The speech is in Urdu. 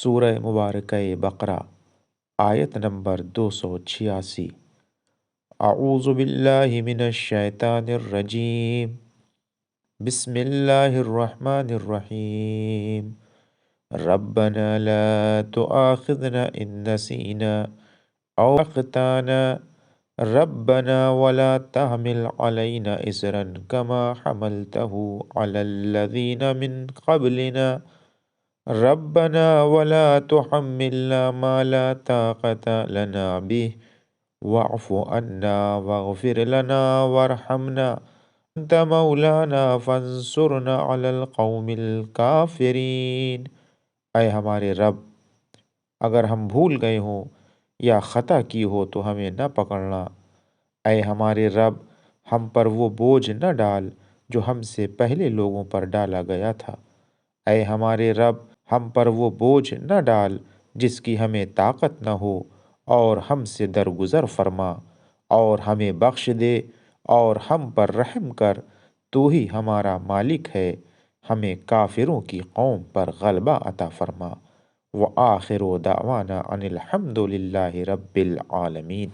سورہ مبارکہ بقرہ آیت نمبر 286۔ اعوذ باللہ من الشیطان الرجیم، بسم اللہ الرحمن الرحیم۔ ربنا لا تؤاخذنا ان نسینا او اخطانا، ربنا ولا تحمل علینا اصرا کما حملته علی الذین من قبلنا، ربنا ولا تحملنا ما لا طاقة لنا به واعف عنا واغفر لنا وارحمنا انت مولانا فانصرنا على القوم الكافرین۔ اے ہمارے رب، اگر ہم بھول گئے ہوں یا خطا کی ہو تو ہمیں نہ پکڑنا۔ اے ہمارے رب، ہم پر وہ بوجھ نہ ڈال جو ہم سے پہلے لوگوں پر ڈالا گیا تھا۔ اے ہمارے رب، ہم پر وہ بوجھ نہ ڈال جس کی ہمیں طاقت نہ ہو، اور ہم سے درگزر فرما اور ہمیں بخش دے اور ہم پر رحم کر، تو ہی ہمارا مالک ہے، ہمیں کافروں کی قوم پر غلبہ عطا فرما۔ وآخر دعوانا ان الحمد للہ رب العالمین۔